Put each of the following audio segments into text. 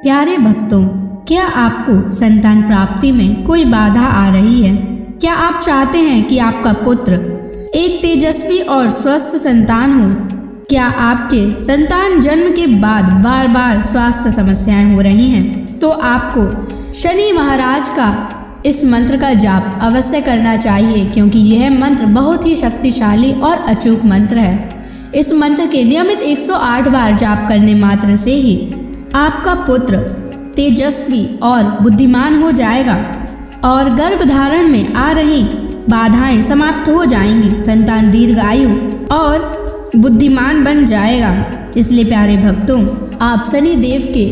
प्यारे भक्तों, क्या आपको संतान प्राप्ति में कोई बाधा आ रही है? क्या आप चाहते हैं कि आपका पुत्र एक तेजस्वी और स्वस्थ संतान हो? क्या आपके संतान जन्म के बाद बार बार स्वास्थ्य समस्याएं हो रही हैं? तो आपको शनि महाराज का इस मंत्र का जाप अवश्य करना चाहिए, क्योंकि यह मंत्र बहुत ही शक्तिशाली और अचूक मंत्र है। इस मंत्र के नियमित 108 बार जाप करने मात्र से ही आपका पुत्र तेजस्वी और बुद्धिमान हो जाएगा और गर्भधारण में आ रही बाधाएं समाप्त हो जाएंगी। संतान दीर्घायु और बुद्धिमान बन जाएगा। इसलिए प्यारे भक्तों, आप शनि देव के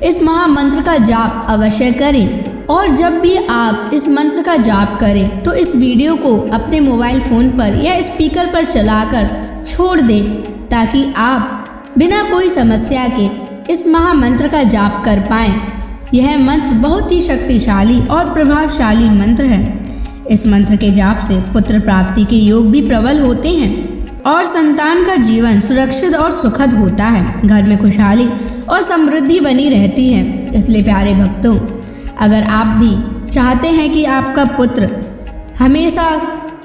इस महामंत्र का जाप अवश्य करें। और जब भी आप इस मंत्र का जाप करें तो इस वीडियो को अपने मोबाइल फोन पर या स्पीकर पर चलाकर छोड़ दें, ताकि आप बिना कोई समस्या के इस महामंत्र का जाप कर पाएं। यह मंत्र बहुत ही शक्तिशाली और प्रभावशाली मंत्र है। इस मंत्र के जाप से पुत्र प्राप्ति के योग भी प्रबल होते हैं और संतान का जीवन सुरक्षित और सुखद होता है। घर में खुशहाली और समृद्धि बनी रहती है। इसलिए प्यारे भक्तों, अगर आप भी चाहते हैं कि आपका पुत्र हमेशा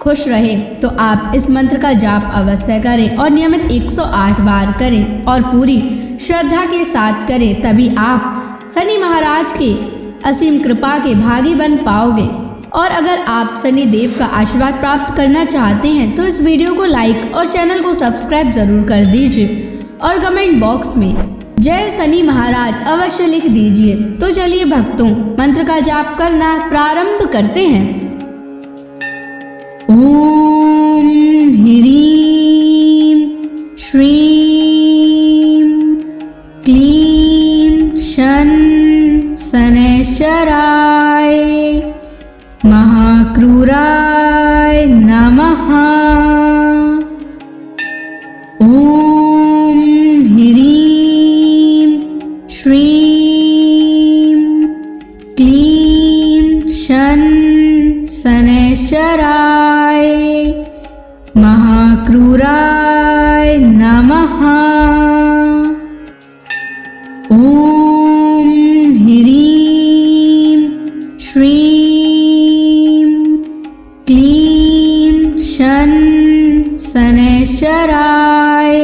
खुश रहे, तो आप इस मंत्र का जाप अवश्य करें और नियमित 108 बार करें और पूरी श्रद्धा के साथ करें। तभी आप शनि महाराज के असीम कृपा के भागी बन पाओगे। और अगर आप शनि देव का आशीर्वाद प्राप्त करना चाहते हैं तो इस वीडियो को लाइक और चैनल को सब्सक्राइब जरूर कर दीजिए और कमेंट बॉक्स में जय शनि महाराज अवश्य लिख दीजिए। तो चलिए भक्तों, मंत्र का जाप करना प्रारंभ करते हैं। ओम ह्रीं श्रीं क्लीं शन शनैश्चराय महाक्रूराय नमः। ओम ह्रीं श्रीं क्लीं शन शनैश्चराय महाक्रूराय नमः। ओम ह्रीं श्रीं क्लीं शन शनैश्चराय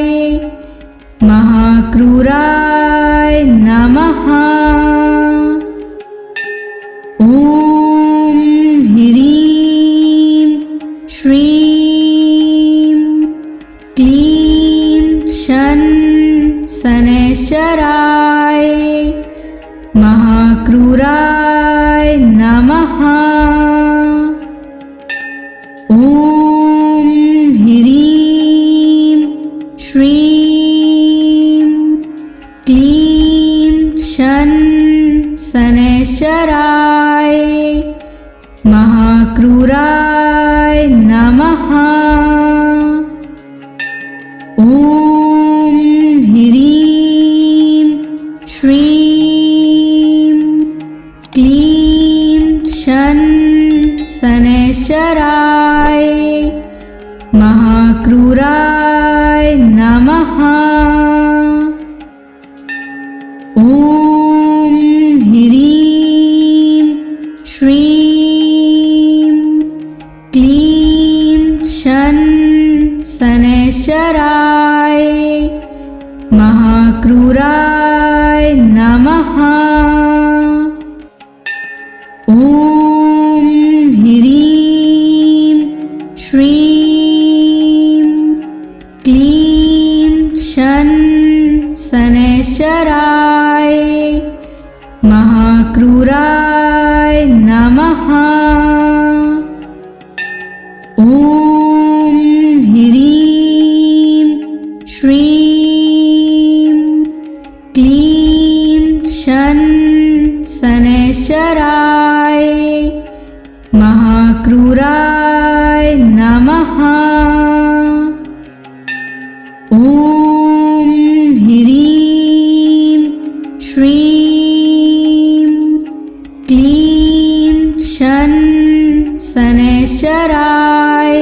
महाक्रूराय नमः। ओम ह्रीं श्रीं क्लीं शन शनैश्चराय महाक्रूराय नमः। ओम ह्रीं श्रीं क्लीं शन शनैश्चराय महाक्रूराय नमः। ओम ह्रीं श्रीं क्लीं शन शनैश्चराय महाक्रूराय नमः। ओम ह्रीं श्रीं क्लीं शन शनैश्चराय महाक्रूराय नमः। ओम ह्रीं श्रीं क्लीं शन शनैश्चराय महाक्रूराय नमः। ओम ह्रीं श्रीं क्लीं शन शनैश्चराय महाक्रूराय नमः। ओम ह्रीं श्रीं क्लीं शन शनैश्चराय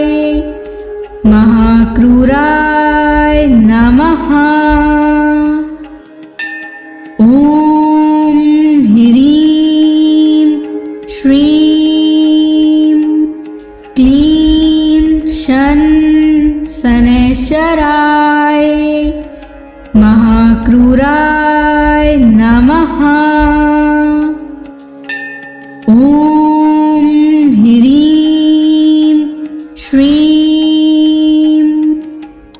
महाक्रूराय नमः। ओम शनैश्चराय महाक्रूराय नमः। ॐ ह्रीं श्रीं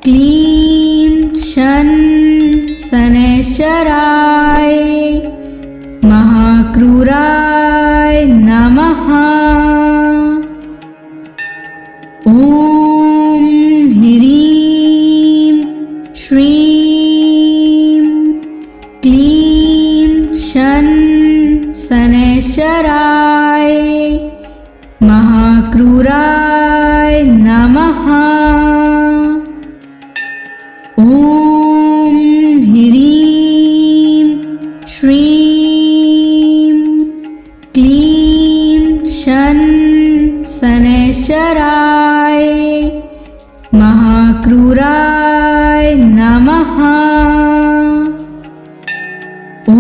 क्लीं शनैश्चराय महाक्रूराय नमः। ॐ ह्रीं श्रीं क्लीं शनैश्चराय महाक्रूराय नमः। ॐ ह्रीं श्रीं क्लीं शनैश्चराय महाक्रूराय नमः। ॐ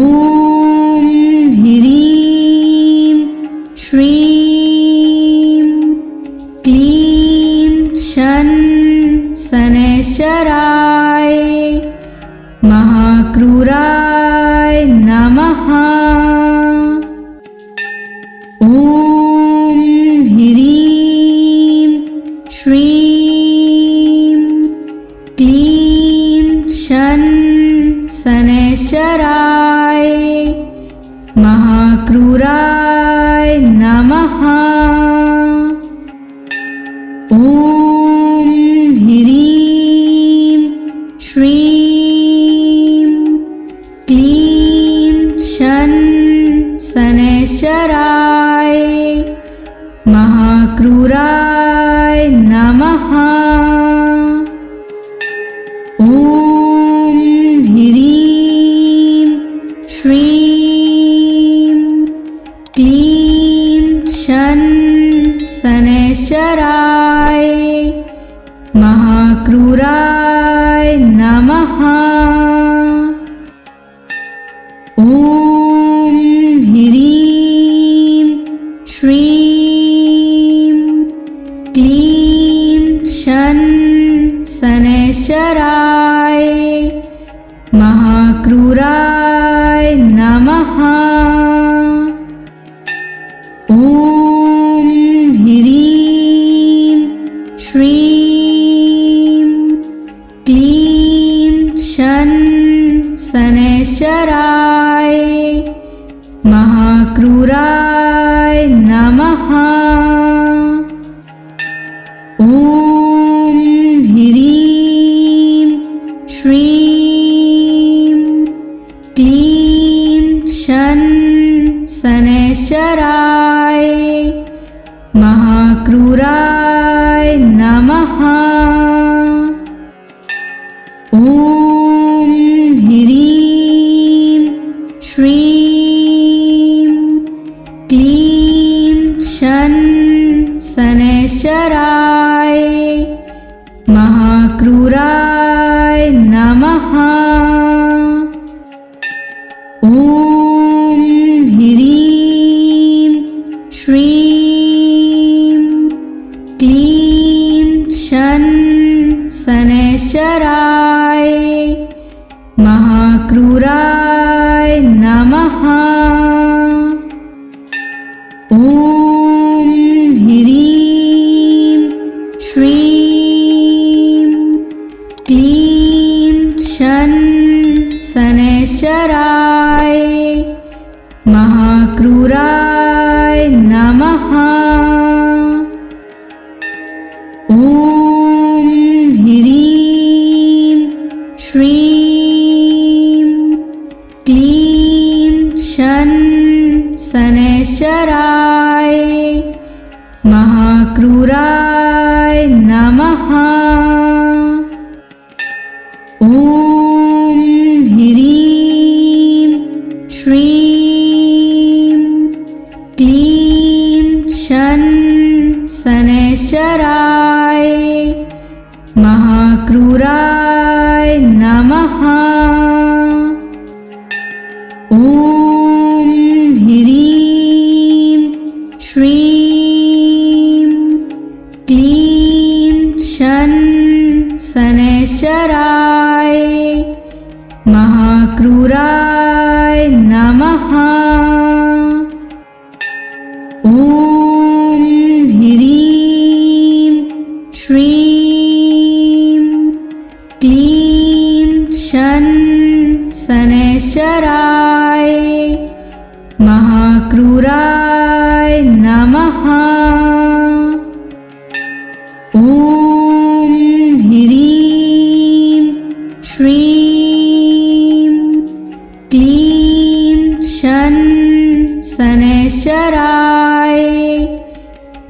ह्रीं श्रीं क्लीं शनैश्चराय महाक्रूराय नमः। ॐ ह्रीं श्रीं क्लीं शनैश्चराय महाक्रूराय नमः। ॐ ह्रीं श्रीं क्लीं शनैश्चराय महाक्रूराय नमः। ॐ ह्रीं श्रीं क्लीं शनैश्चराय महाक्रूराय नमः। ॐ ह्रीं श्रीं क्लीं शनैश्चराय महाक्रूराय नमः। ॐ ह्रीं श्रीं क्लीं शनैश्चराय महाक्रूराय नमः। ॐ ह्रीं श्रीं क्लीं शनैश्चराय महाक्रूराय नमः। ॐ ह्रीं श्रीं क्लीं शनैश्चराय महाक्रूराय नमः। ॐ ह्रीं श्रीं क्लीं शनैश्चराय महाक्रूराय नमः। ॐ ह्रीं श्रीं क्लीं शनैश्चराय महाक्रूराय नमः। ॐ ह्रीं श्रीं क्लीं शनैश्चराय महाक्रूराय नमः। ॐ ह्रीं श्रीं क्लीं शनैश्चराय महाक्रूराय नमः। ॐ ह्रीं श्रीं क्लीं शनैश्चराय महाक्रूराय नमः। ॐ ह्रीं श्रीं क्लीं शन शनैश्चराय महाक्रूराय नमः। ॐ ह्रीं श्रीं क्लीं शन शनैश्चराय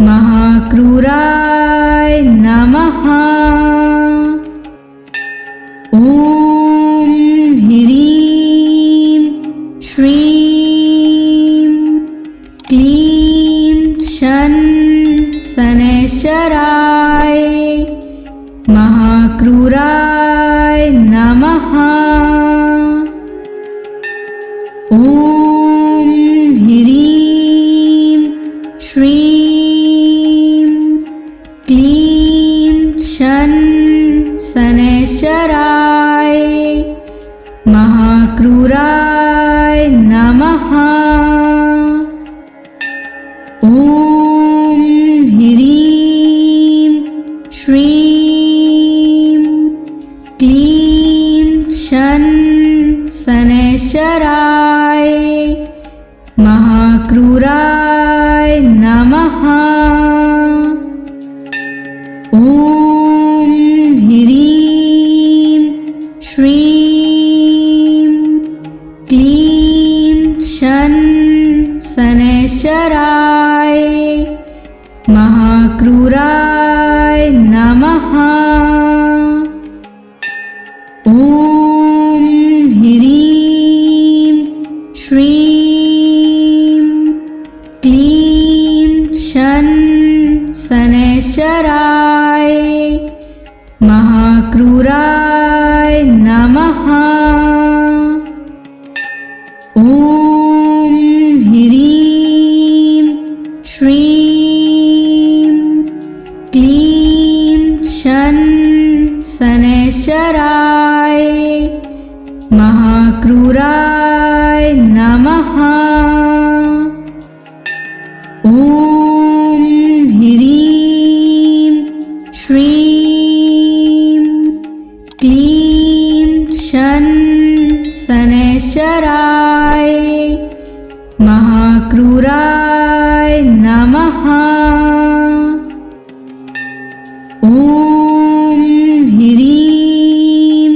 महाक्रूराय नमः। ॐ ह्रीं श्रीं क्लीं शन शनैश्चराय महाक्रूराय नमः। ॐ ह्रीं श्रीं क्लीं शन शनैश्चराय महाक्रूराय नमः। ॐ ह्रीं श्रीं क्लीं शन शनैश्चराय महाक्रूराय नमः। ॐ ह्रीं श्रीं क्लीं शन शनैश्चराय महाक्रूराय नमः। ॐ ह्रीं श्रीं क्लीं शन शनैश्चराय महाक्रूराय नमः। ॐ ह्रीं श्रीं क्लीं शन शनैश्चराय महाक्रूराय नमः। ॐ ह्रीं श्रीं क्लीं शन शनैश्चराय महाक्रूराय नमः। ॐ ह्रीं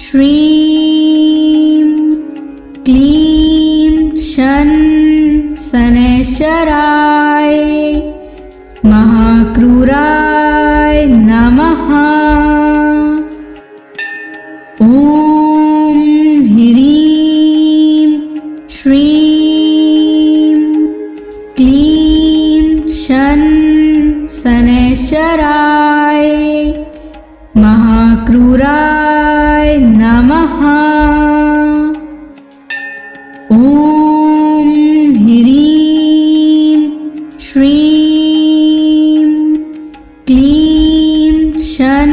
श्रीं क्लीं शन शनैश्चराय महाक्रूराय नमः। ॐ ह्रीं श्रीं क्लीं शन शनैश्चराय महाक्रूराय नमः। ॐ ह्रीं श्रीं क्लीं शन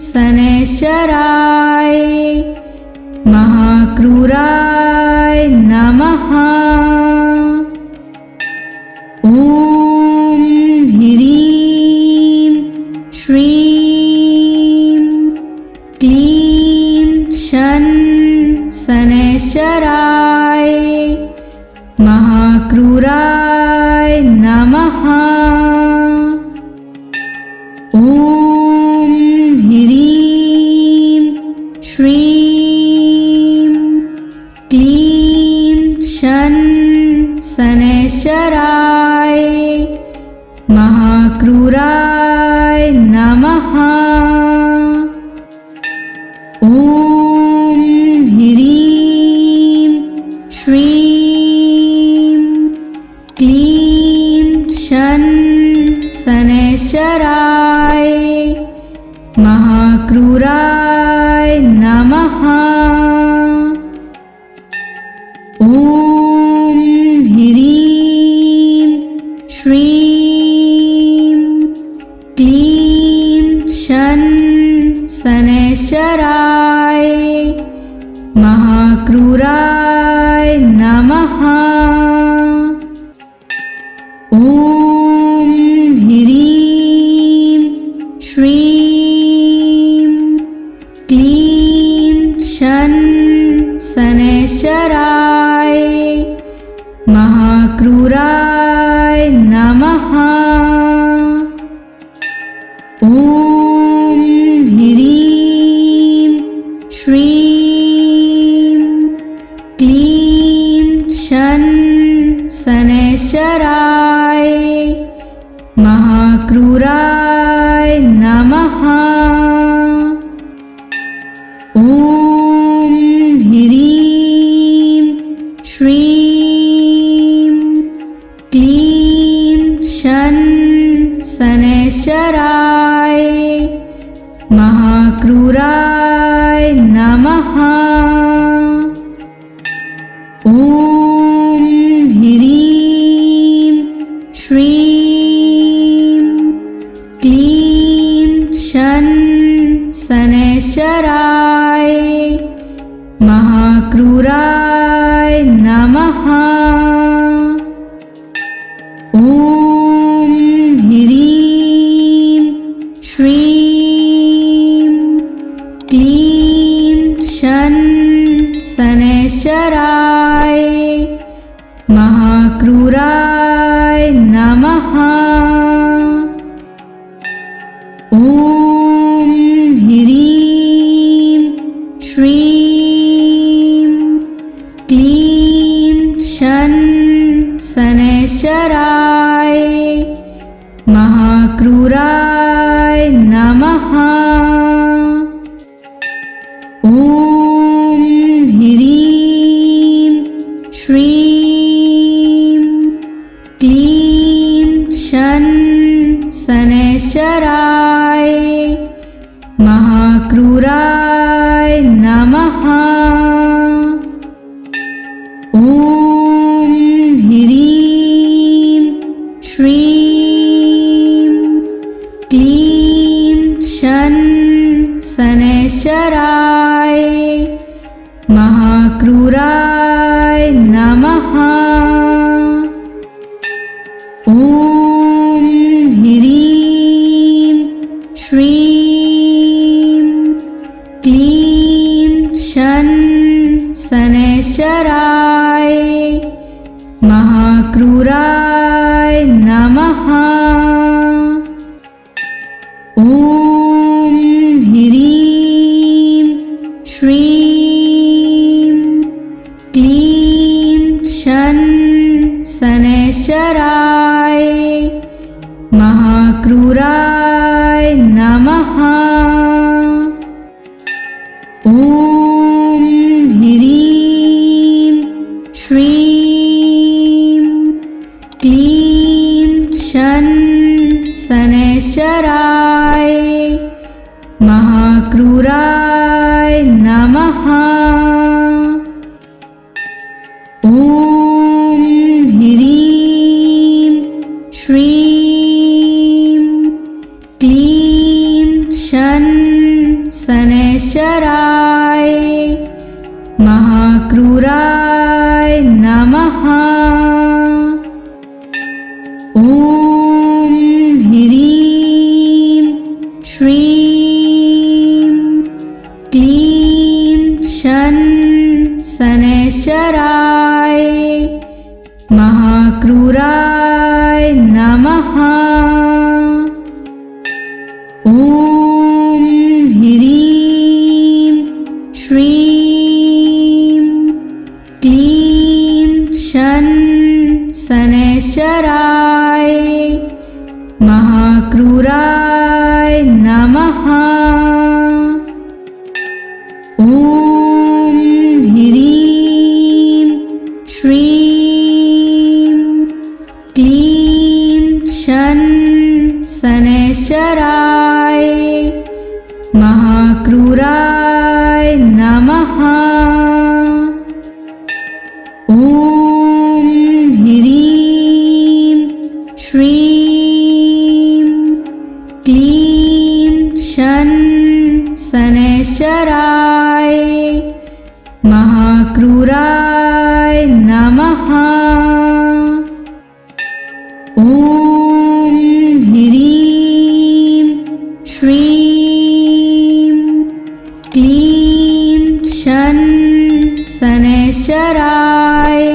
शनैश्चराय महाक्रूराय नमः। ॐ ह्रीं श्रीं क्लीं शन शनैश्चराय महाक्रूराय नमः। ॐ ह्रीं श्रीं क्लीं शन शनैश्चराय महाक्रूराय नमः। ॐ ह्रीं श्रीं क्लीं शन शनैश्चराय महाक्रूराय नमः। ॐ ह्रीं श्रीं क्लीं शन क्लीं शन शनैश्चराय महाक्रूराय नमः। ॐ ह्रीं श्रीं क्लीं शन शनैश्चराय महाक्रूराय नमः। ॐ ह्रीं श्रीं क्लीं शन शनैश्चराय महाक्रूराय नमः। ॐ ह्रीं श्रीं क्लीं शन शनैश्चराय महाक्रूराय नमः। ॐ ह्रीं श्रीं क्लीं शन शनैश्चराय महाक्रूराय नमः। ॐ ह्रीं श्रीं क्लीं शन शनैश्चराय महाक्रूराय नमः। ॐ ह्रीं श्रीं क्लीं शन शनैश्चराय महाक्रूराय नमः। ॐ ह्रीं श्रीं क्लीं शन शनैश्चराय महाक्रूराय नमः। ॐ ह्रीं श्रीं क्लीं शन शनैश्चराय महाक्रूराय नमः। ॐ ह्रीं श्रीं क्लीं शन शनैश्चराय महाक्रूराय नमः। ॐ ह्रीं श्रीं क्लीं शन शनैश्चराय महाक्रूराय नमः। ॐ ह्रीं श्रीं क्लीं शन शनैश्चराय महाक्रूराय नमः। ॐ ह्रीं श्रीं क्लीं शन शनैश्चराय महाक्रूराय नमः। ॐ ह्रीं श्रीं क्लीं शन शनैश्चराय महाक्रूराय नमः। ॐ ह्रीं श्रीं क्लीं शन शनैश्चराय महाक्रूराय नमः। ॐ ह्रीं श्रीं क्लीं शन शनैश्चराय महाक्रूराय नमः। ॐ ह्रीं श्रीं क्लीं शन शनैश्चराय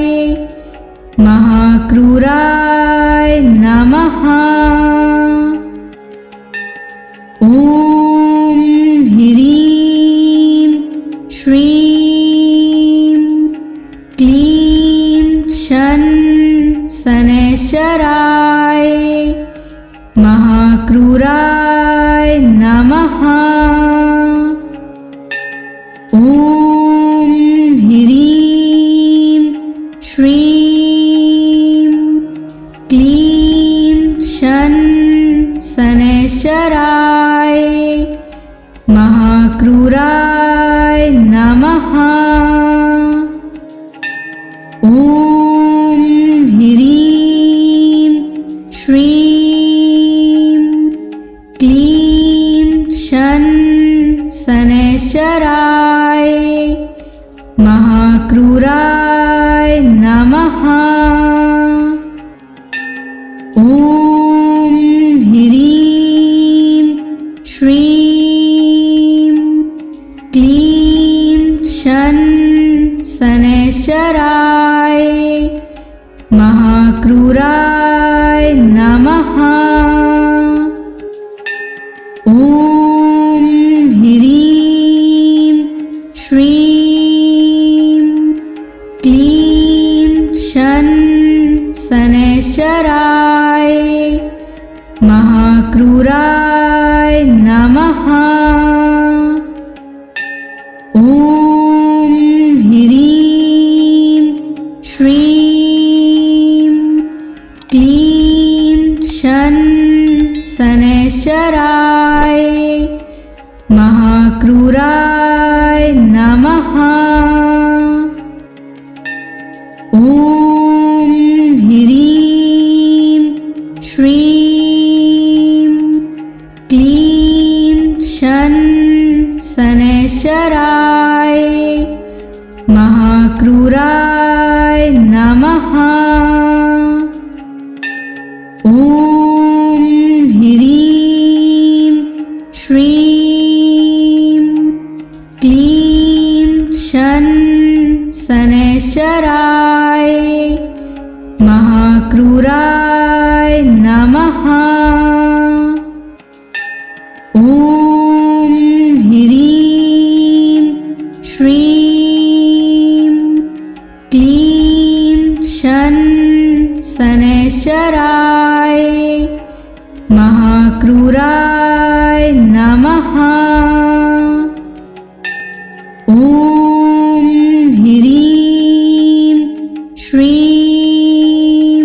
महाक्रूराय नमः। ॐ ह्रीं श्रीं क्लीं शन शनैश्चराय महाक्रूराय नमः। ॐ ह्रीं श्रीं क्लीं शन शनैश्चराय महाक्रूराय नमः। ॐ ह्रीं श्रीं क्लीं शन शनैश्चराय महाक्रूराय नमः। ॐ ह्रीं श्रीं क्लीं शन शनैश्चराय महाक्रूराय नमः। ॐ ह्रीं श्रीं क्लीं शन शनैश्चराय महाक्रूराय नमः। ॐ ह्रीं श्रीं क्लीं शन शनैश्चराय महाक्रूराय नमः। ॐ ह्रीं श्रीं क्लीं शन शनैश्चराय महाक्रूराय नमः। ॐ ह्रीं श्रीं क्लीं शन शनैश्चराय महाक्रूराय नमः। ॐ ह्रीं श्रीं क्लीं शन शनैश्चराय महाक्रूराय नमः। ॐ ह्रीं श्रीं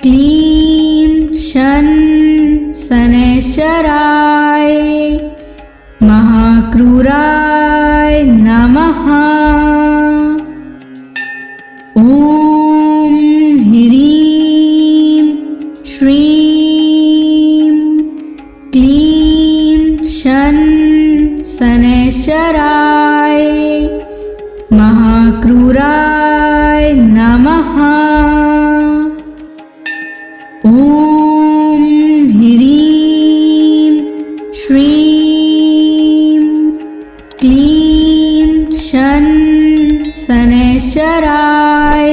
क्लीं शन शनैश्चराय महाक्रूराय नमः। ॐ ह्रीं श्रीं क्लीं शन शनैश्चराय महाक्रूराय नमः। ॐ ह्रीं श्रीं क्लीं शन शनैश्चराय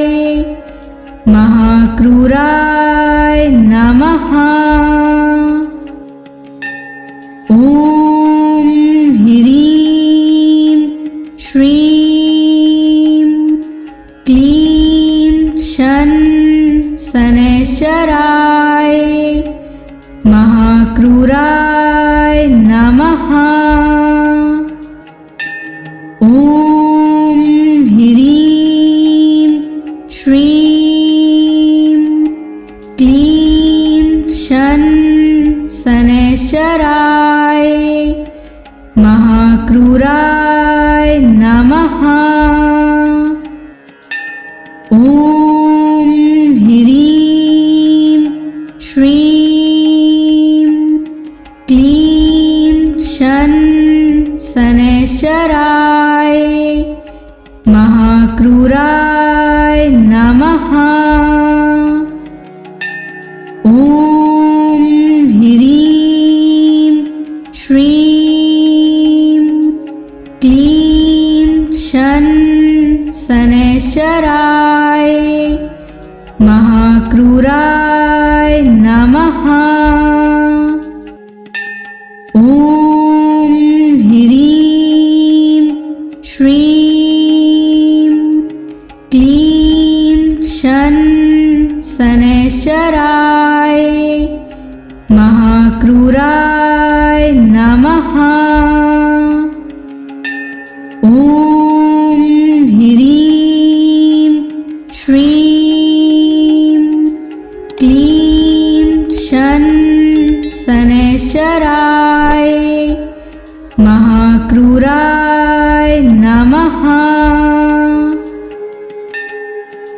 महाक्रूराय नमः। ॐ ह्रीं श्रीं क्लीं शन शनैश्चराय महाक्रूराय नमः। ॐ ह्रीं श्रीं क्लीं शन शनैश्चराय महाक्रूराय नमः। ॐ ह्रीं श्रीं क्लीं शन शनैश्चराय महाक्रूराय नमः। ॐ ह्रीं श्रीं क्लीं शन शनैश्चराय महाक्रूराय नमः। ॐ ह्रीं श्रीं क्लीं शन शनैश्चराय महाक्रूराय नमः। ॐ ह्रीं श्रीं क्लीं शन शनैश्चराय महाक्रूराय नमः।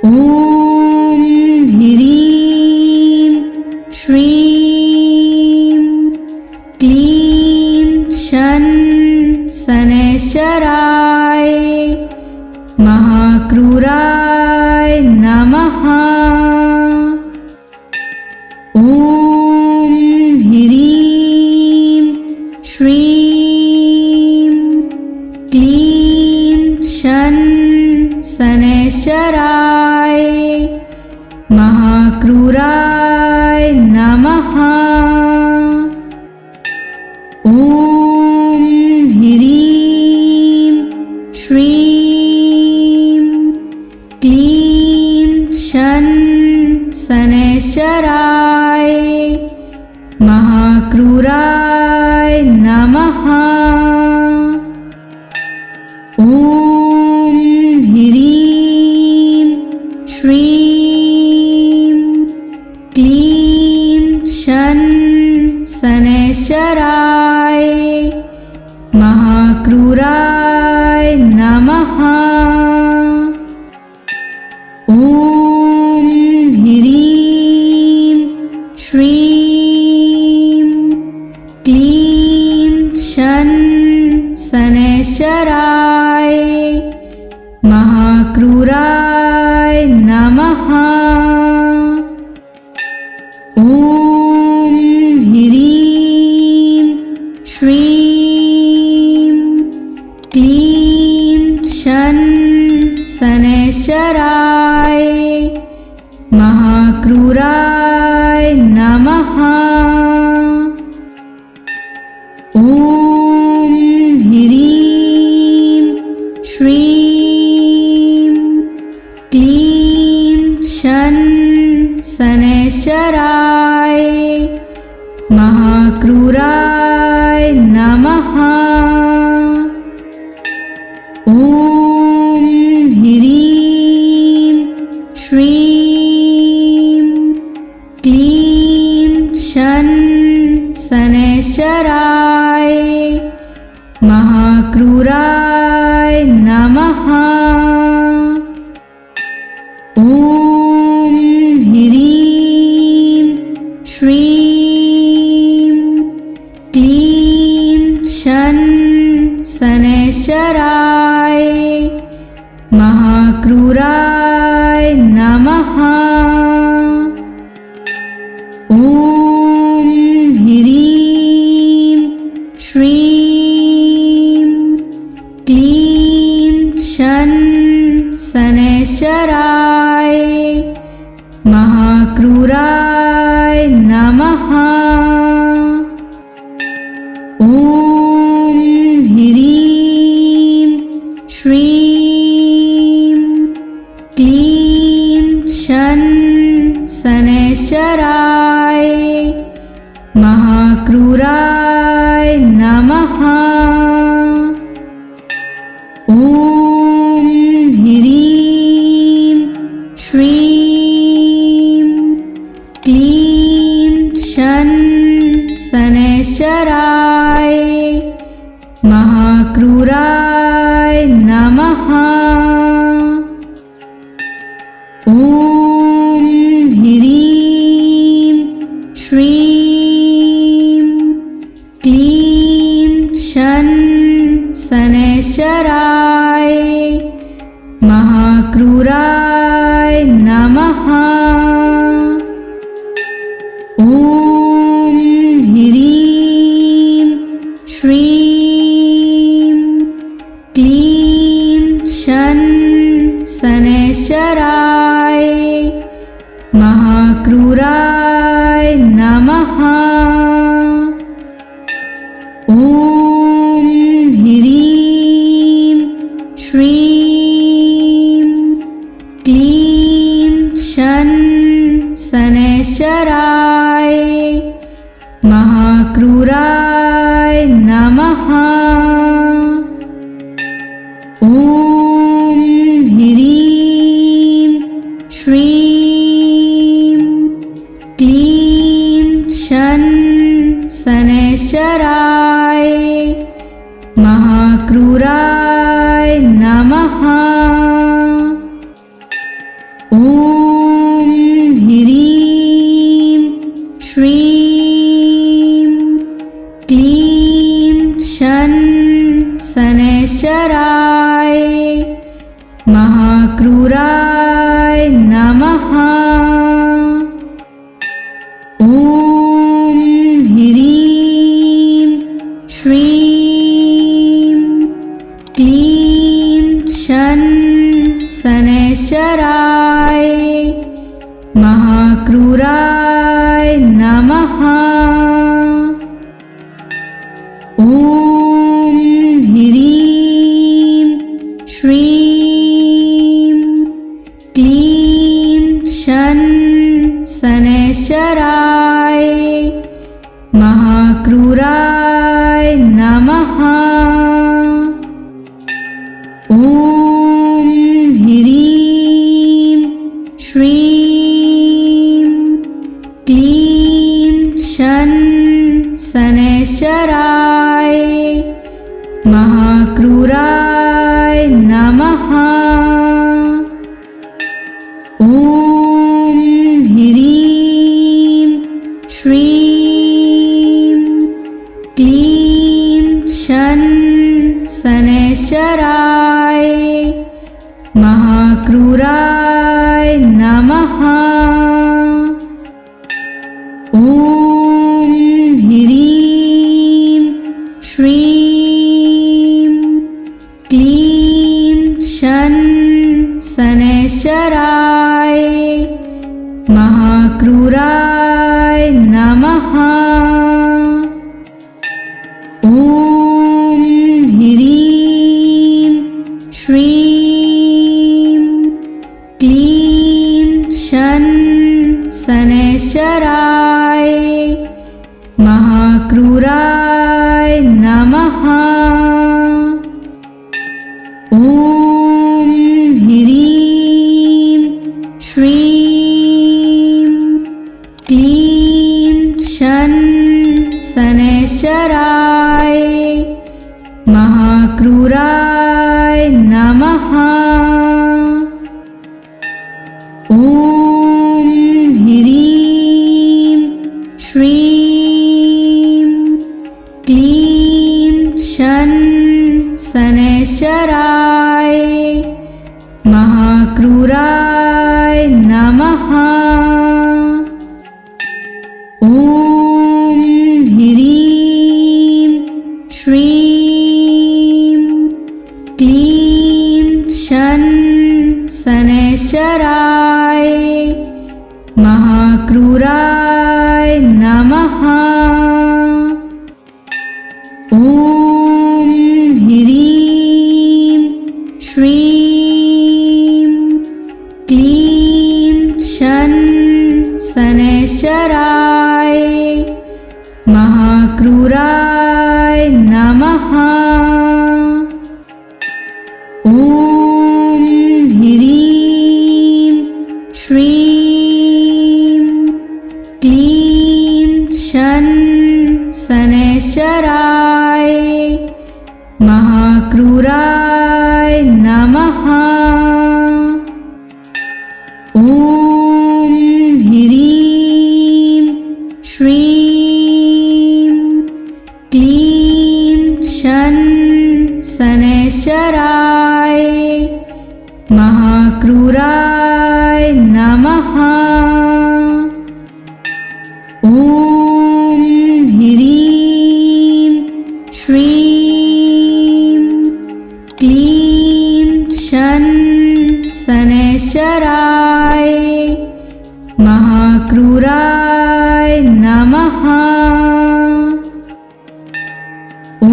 ॐ ह्रीं श्रीं क्लीं शन शनैश्चराय महाक्रूराय नमः। ॐ ह्रीं श्रीं क्लीं शन शनैश्चराय महाक्रूराय नमः। ॐ ह्रीं श्रीं क्लीं शन शनैश्चराय महाक्रूराय नमः। ॐ ह्रीं श्रीं क्लीं शन शनैश्चराय महाक्रूराय नमः। ॐ ह्रीं श्रीं क्लीं शन शनैश्चराय महाक्रूराय नमः। ॐ ह्रीं श्रीं क्लीं शन शनैश्चराय महाक्रूराय नमः। ॐ ह्रीं श्रीं क्लीं शन शनैश्चराय महाक्रूराय नमः। ॐ ह्रीं श्रीं क्लीं शन शनैश्चराय महाक्रूराय नमः। ॐ ह्रीं श्रीं क्लीं शन शनैश्चराय महाक्रूराय नमः। ॐ ह्रीं श्रीं क्लीं शन शनैश्चराय महाक्रूराय नमः। ॐ ह्रीं श्रीं क्लीं शन शनैश्चराय महाक्रूराय नमः। ॐ ह्रीं श्रीं क्लीं शन शनैश्चराय महाक्रूराय नमः। ॐ ह्रीं श्रीं क्लीं शन शनैश्चराय महाक्रूराय नमः। ॐ ह्रीं श्रीं शन शनैश्चराय महाक्रूराय नमः। ॐ ह्रीं श्रीं क्लीं शन शनैश्चराय महाक्रूराय नमः। ॐ ह्रीं श्रीं क्लीं शन शनैश्चराय महाक्रूराय नमः। ॐ ह्रीं श्रीं क्लीं शन शनैश्चराय महाक्रूराय नमः। ॐ ह्रीं श्रीं क्लीं शन शनैश्चराय महाक्रूराय नमः। ॐ ह्रीं श्रीं क्लीं शन शनैश्चराय महाक्रूराय नमः। ॐ ह्रीं श्रीं क्लीं शन शनैश्चराय महाक्रूराय नमः। ॐ ह्रीं श्रीं क्लीं शन शनैश्चराय महाक्रूराय नमः। ॐ ह्रीं श्रीं क्लीं शन शनैश्चराय महाक्रूराय नमः। ॐ ह्रीं श्रीं क्लीं शन शनैश्चराय महाक्रूराय नमः। ॐ ह्रीं श्रीं क्लीं शन शनैश्चराय महाक्रूराय नमः। ॐ ह्रीं श्रीं क्लीं शन शनैश्चराय महाक्रूराय नमः। ॐ ह्रीं श्रीं क्लीं शन शनैश्चराय महाक्रूराय नमः। ॐ ह्रीं श्रीं क्लीं शन शनैश्चराय महाक्रूराय नमः। ॐ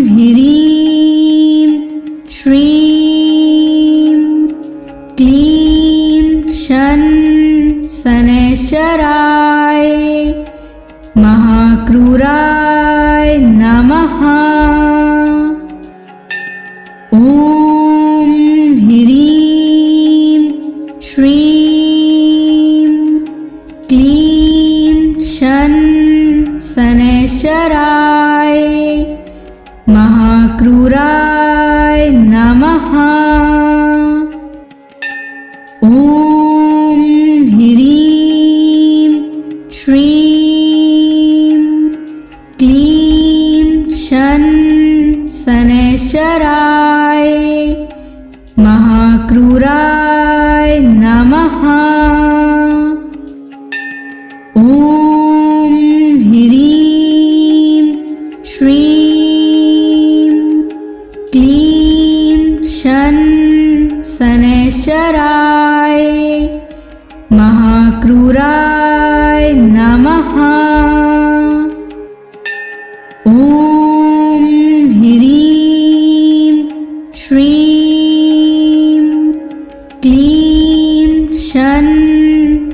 ह्रीं श्रीं क्लीं शन शनैश्चराय महाक्रूराय नमः। ॐ ह्रीं श्रीं क्लीं शन शनैश्चराय महाक्रूराय नमः। ॐ ह्रीं श्रीं क्लीं शन शनैश्चराय महाक्रूराय नमः। ॐ ह्रीं श्रीं क्लीं शन शनैश्चराय महाक्रूराय नमः। ॐ ह्रीं श्रीं क्लीं शन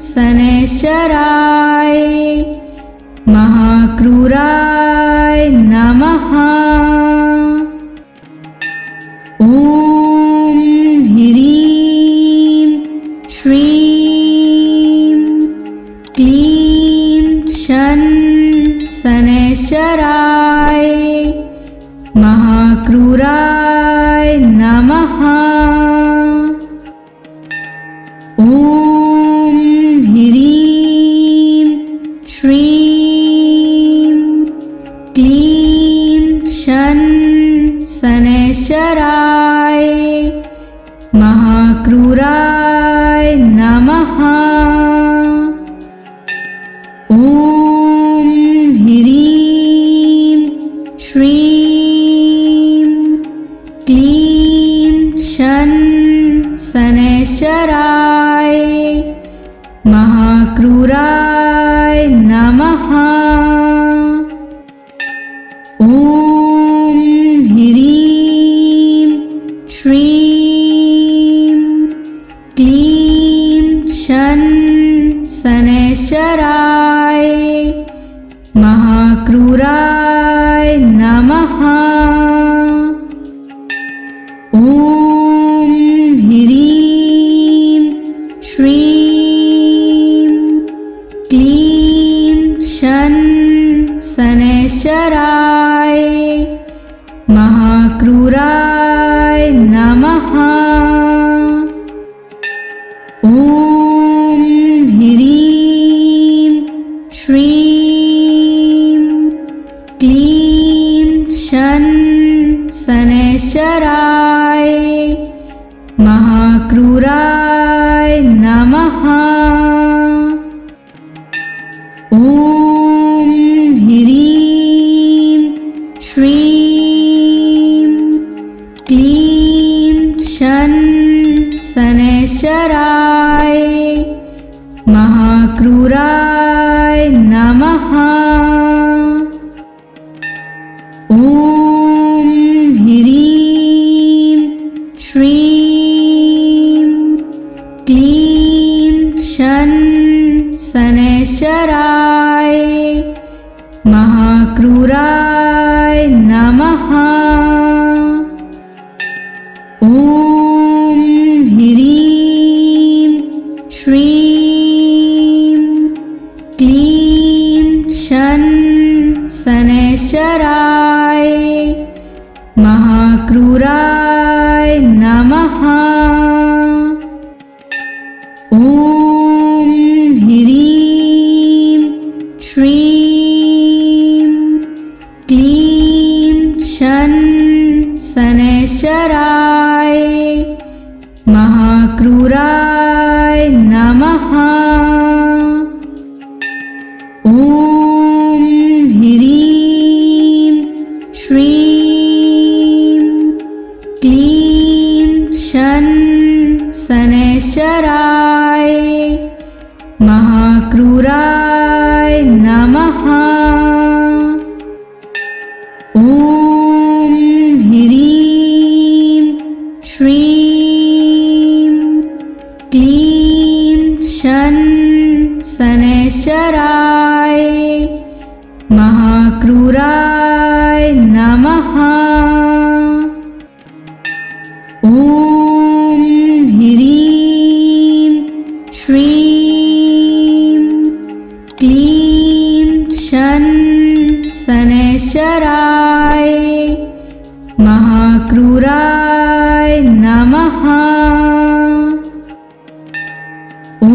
शनैश्चराय महाक्रूराय नमः। ॐ ह्रीं श्रीं क्लीं शन शनैश्चराय महाक्रूराय नमः। ॐ ह्रीं श्रीं क्लीं शन शनैश्चराय महाक्रूराय नमः। ॐ ह्रीं श्रीं क्लीं शन शनैश्चराय महाक्रूराय नमः। ॐ ह्रीं श्रीं क्लीं शन शनैश्चराय महाक्रूराय नमः। ॐ ह्रीं श्रीं क्लीं शन शनैश्चराय महाक्रूराय नमः। ॐ ह्रीं श्रीं क्लीं शन शनैश्चराय महाक्रूराय नमः। ॐ ह्रीं श्रीं क्लीं शन शनैश्चराय महाक्रूराय नमः। ॐ ह्रीं श्रीं क्लीं शन शनैश्चराय महाक्रूराय नमः। ॐ ह्रीं श्रीं क्लीं शन शनैश्चराय महाक्रूराय नमः। ॐ ह्रीं श्रीं क्लीं शन शनैश्चराय महाक्रूराय नमः। ॐ ह्रीं श्रीं क्लीं शन शनैश्चराय महाक्रूराय नमः। ॐ ह्रीं श्रीं क्लीं शन शनैश्चराय महाक्रूराय नमः। ॐ ह्रीं श्रीं क्लीं शन शनैश्चराय महाक्रूराय नमः। ॐ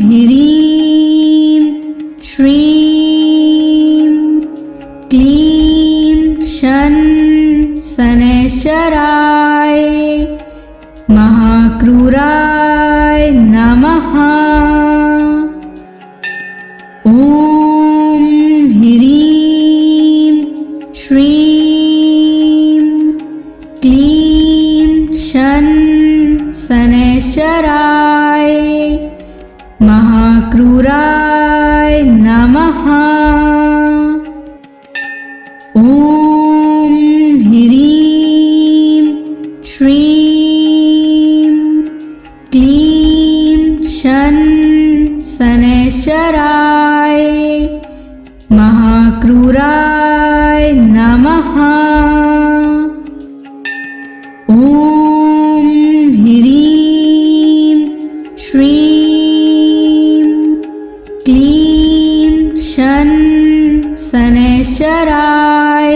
ह्रीं श्रीं क्लीं शन शनैश्चराय महाक्रूराय नमः। ॐ ह्रीं श्रीं क्लीं शन शनैश्चराय महाक्रूराय नमः। ॐ ह्रीं श्रीं क्लीं शन शनैश्चराय महाक्रूराय नमः। ॐ ह्रीं श्रीं क्लीं शन शनैश्चराय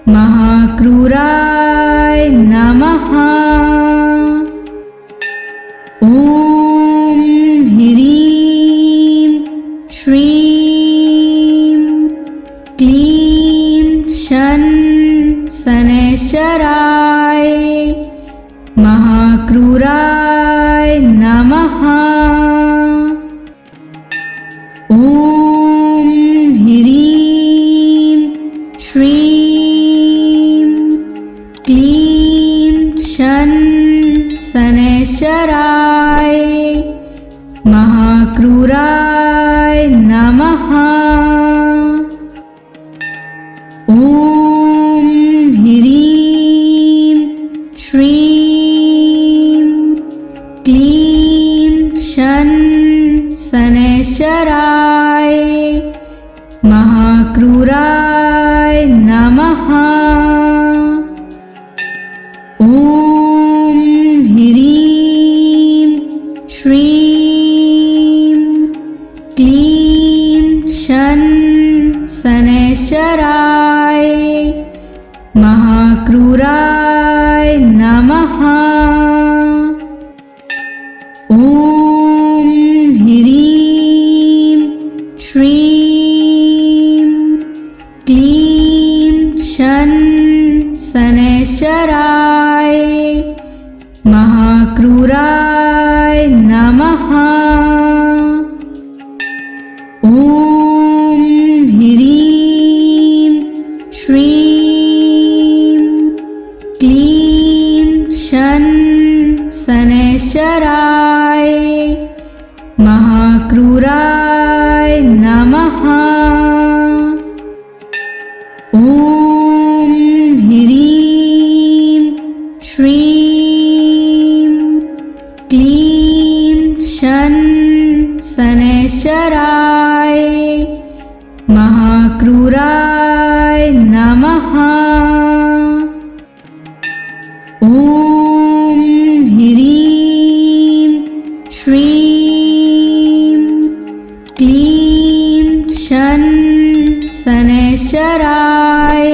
महाक्रूराय नमः। ॐ ह्रीं श्रीं क्लीं शन शनैश्चराय महाक्रूराय नमः। ॐ ह्रीं श्रीं क्लीं शन शनैश्चराय महाक्रूराय नमः। ॐ ह्रीं श्रीं क्लीं शन शनैश्चराय महाक्रूराय नमः। ॐ ह्रीं श्रीं क्लीं शन शनैश्चराय महाक्रूराय नमः। ॐ ह्रीं श्रीं क्लीं शन शनैश्चराय महाक्रूराय नमः। ॐ ह्रीं श्रीं क्लीं शन शनैश्चराय महाक्रूराय नमः। ॐ ह्रीं श्रीं क्लीं शन शनैश्चराय महाक्रूराय नमः। ॐ ह्रीं श्रीं क्लीं शन शनैश्चराय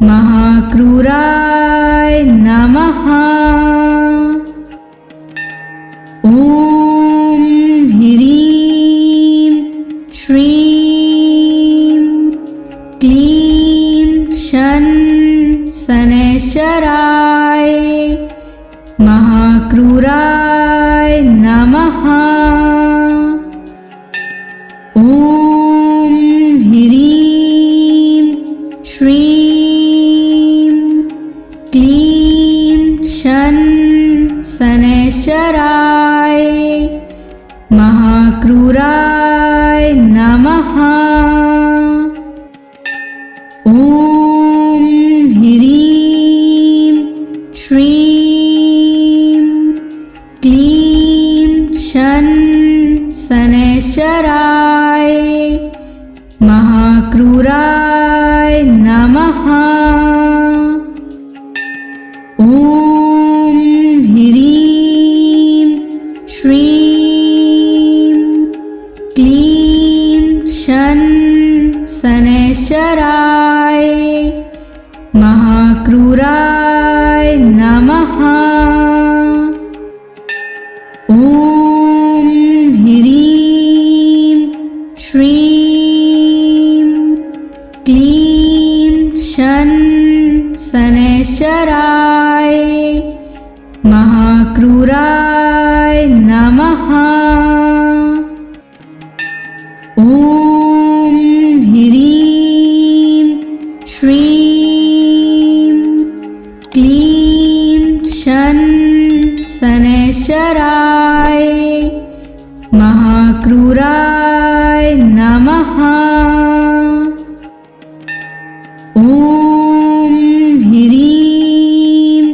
महाक्रूराय नमः। ॐ ह्रीं श्रीं क्लीं शन शनैश्चराय महाक्रूराय नमः। ॐ ह्रीं श्रीं क्लीं शन शनैश्चराय महाक्रूराय नमः। ॐ ह्रीं श्रीं क्लीं शन शनैश्चराय महाक्रूराय नमः। ॐ ह्रीं श्रीं क्लीं शन शनैश्चराय महाक्रूराय नमः। ॐ ह्रीं श्रीं क्लीं शन शनैश्चराय महाक्रूराय नमः। ॐ ह्रीं श्रीं क्लीं शन शनैश्चराय महाक्रूराय नमः। ॐ ह्रीं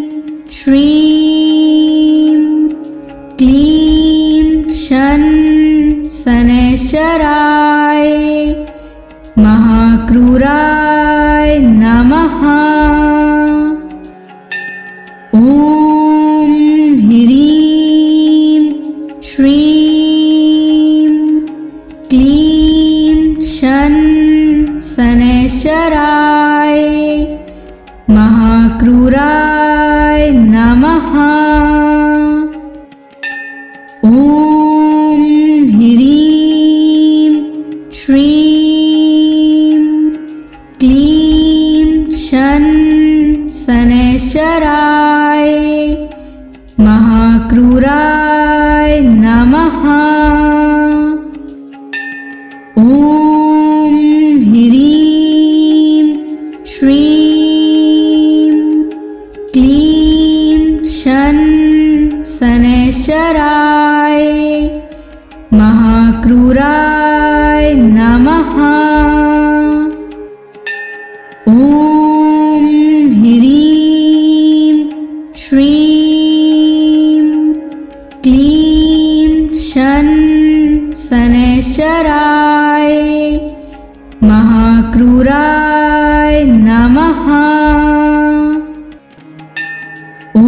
श्रीं क्लीं शन शनैश्चराय महाक्रूराय नमः। ॐ ह्रीं श्रीं क्लीं शन शनैश्चराय महाक्रूराय नमः। ॐ ह्रीं श्रीं क्लीं शन शनैश्चराय महाक्रूराय नमः। ॐ ह्रीं श्रीं क्लीं शन शनैश्चराय महाक्रूराय नमः। ॐ ह्रीं श्रीं क्लीं शन शनैश्चराय महाक्रूराय नमः। ॐ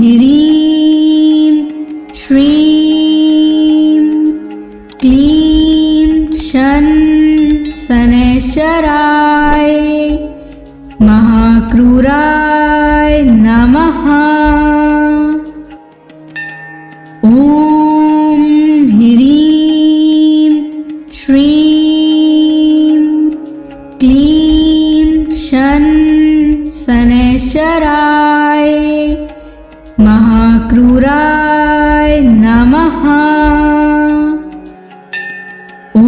ह्रीं श्रीं क्लीं शन शनैश्चराय महाक्रूराय नमः। ॐ ह्रीं श्रीं क्लीं शन शनैश्चराय महाक्रूराय नमः। ॐ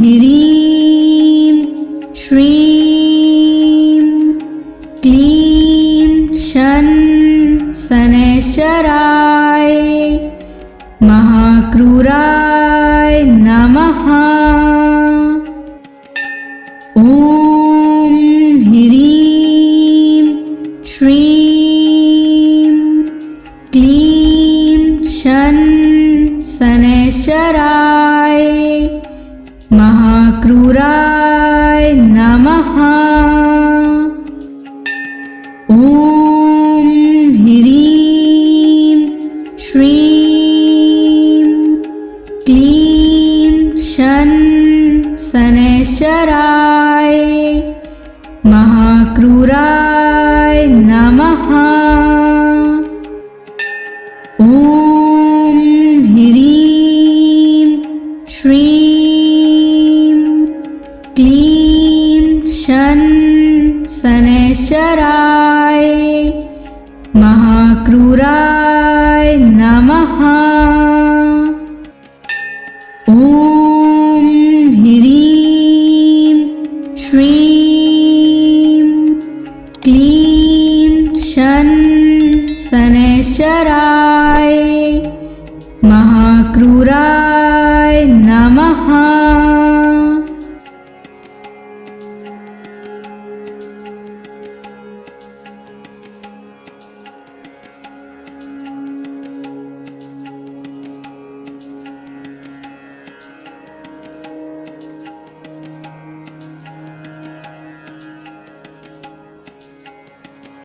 ह्रीं श्रीं क्लीं शन शनैश्चराय महाक्रूराय नमः। ॐ ह्रीं श्रीं क्लीं शन शनैश्चराय महाक्रूराय नमः। ॐ ह्रीं श्रीं क्लीं शन शनैश्चराय महाक्रूराय नमः। ॐ ह्रीं श्रीं क्लीं शन शनैश्चराय महाक्रूराय नमः। ॐ ह्रीं श्रीं क्लीं शन शनैश्चराय